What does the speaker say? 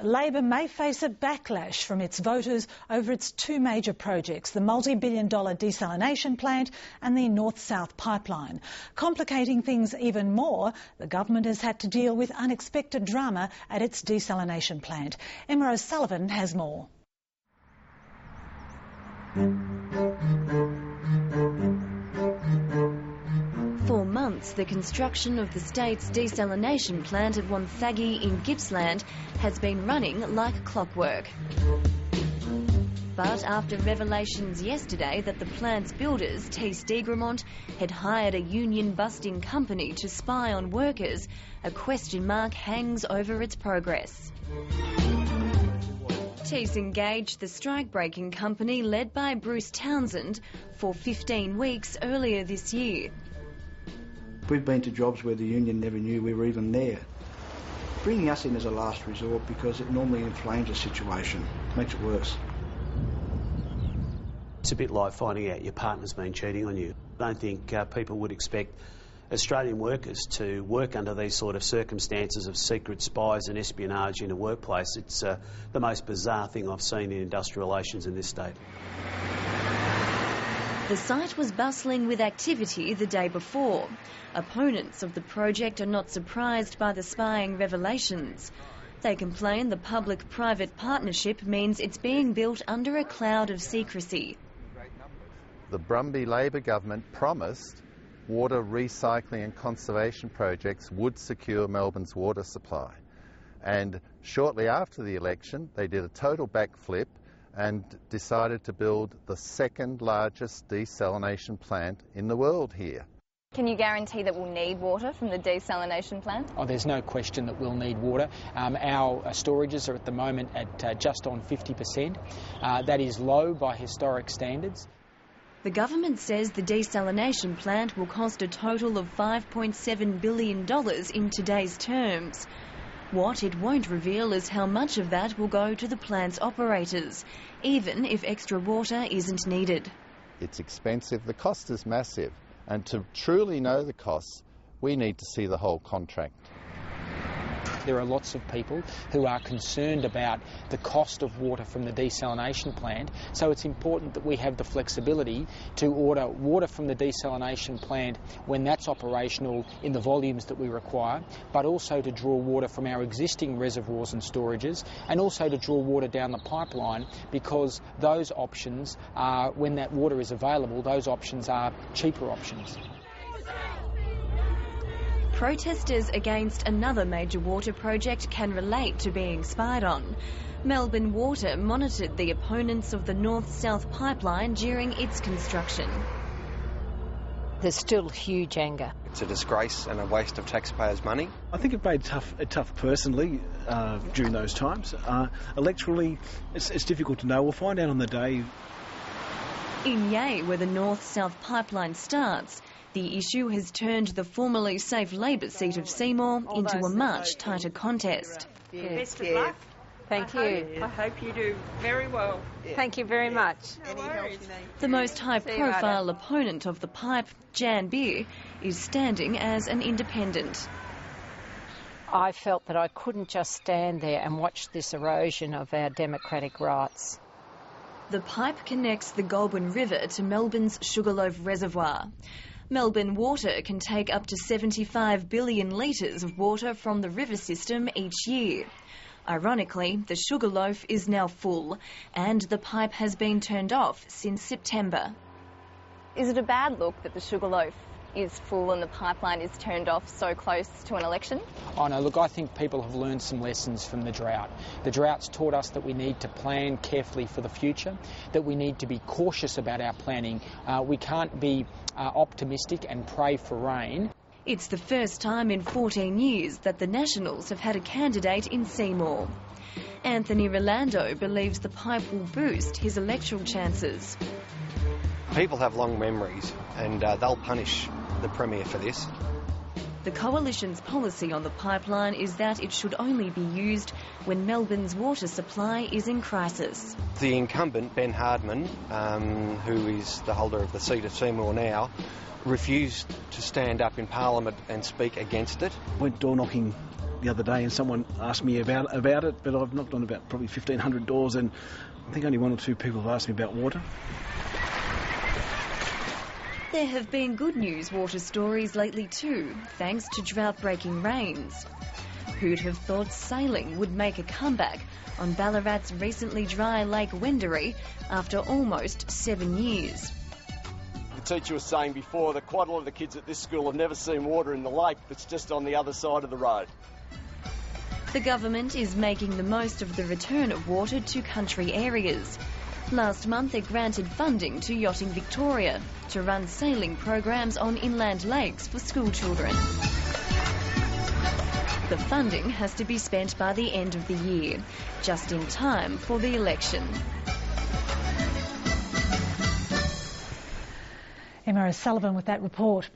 Labor may face a backlash from its voters over its two major projects, the multi-billion-dollar desalination plant and the north-south pipeline. Complicating things even more, the government has had to deal with unexpected drama at its desalination plant. Emma O'Sullivan has more. For months, the construction of the state's desalination plant at Wonthaggi in Gippsland has been running like clockwork. But after revelations yesterday that the plant's builders, T. Stegremont, had hired a union-busting company to spy on workers, a question mark hangs over its progress. Tees engaged the strike-breaking company led by Bruce Townsend for 15 weeks earlier this year. We've been to jobs where the union never knew we were even there. Bringing us in as a last resort because it normally inflames a situation, makes it worse. It's a bit like finding out your partner's been cheating on you. I don't think people would expect Australian workers to work under these sort of circumstances of secret spies and espionage in a workplace. It's the most bizarre thing I've seen in industrial relations in this state. The site was bustling with activity the day before. Opponents of the project are not surprised by the spying revelations. They complain the public-private partnership means it's being built under a cloud of secrecy. The Brumby Labor government promised water recycling and conservation projects would secure Melbourne's water supply. And shortly after the election, they did a total backflip and decided to build the second largest desalination plant in the world here. Can you guarantee that we'll need water from the desalination plant? Oh, there's no question that we'll need water. Our storages are at the moment at just on 50%. That is low by historic standards. The government says the desalination plant will cost a total of $5.7 billion in today's terms. What it won't reveal is how much of that will go to the plant's operators, even if extra water isn't needed. It's expensive, the cost is massive, and to truly know the costs, we need to see the whole contract. There are lots of people who are concerned about the cost of water from the desalination plant, so it's important that we have the flexibility to order water from the desalination plant when that's operational in the volumes that we require, but also to draw water from our existing reservoirs and storages, and also to draw water down the pipeline, because those options are, when that water is available, those options are cheaper options. Protesters against another major water project can relate to being spied on. Melbourne Water monitored the opponents of the north-south pipeline during its construction. There's still huge anger. It's a disgrace and a waste of taxpayers' money. I think it made it tough personally during those times. Electorally, it's difficult to know. We'll find out on the day. In Yea, where the north-south pipeline starts, the issue has turned the formerly safe Labor seat of Seymour into a much tighter contest. Best of luck. Thank you. I hope you do very well. Thank you very much. The most high-profile opponent of the pipe, Jan Beer, is standing as an independent. I felt that I couldn't just stand there and watch this erosion of our democratic rights. The pipe connects the Goulburn River to Melbourne's Sugarloaf Reservoir. Melbourne Water can take up to 75 billion litres of water from the river system each year. Ironically, the Sugarloaf is now full and the pipe has been turned off since September. Is it a bad look that the Sugarloaf is full and the pipeline is turned off so close to an election? Oh no, look, I think people have learned some lessons from the drought. The drought's taught us that we need to plan carefully for the future, that we need to be cautious about our planning. We can't be optimistic and pray for rain. It's the first time in 14 years that the Nationals have had a candidate in Seymour. Anthony Rolando believes the pipe will boost his electoral chances. People have long memories and they'll punish the Premier for this. The Coalition's policy on the pipeline is that it should only be used when Melbourne's water supply is in crisis. The incumbent, Ben Hardman, who is the holder of the seat of Seymour now, refused to stand up in Parliament and speak against it. Went door knocking the other day and someone asked me about it, but I've knocked on about probably 1,500 doors and I think only one or two people have asked me about water. There have been good news water stories lately too, thanks to drought-breaking rains. Who'd have thought sailing would make a comeback on Ballarat's recently dry Lake Wendouree after almost 7 years? The teacher was saying before that quite a lot of the kids at this school have never seen water in the lake that's just on the other side of the road. The government is making the most of the return of water to country areas. Last month it granted funding to Yachting Victoria to run sailing programs on inland lakes for school children. The funding has to be spent by the end of the year, just in time for the election. Emma O'Sullivan with that report.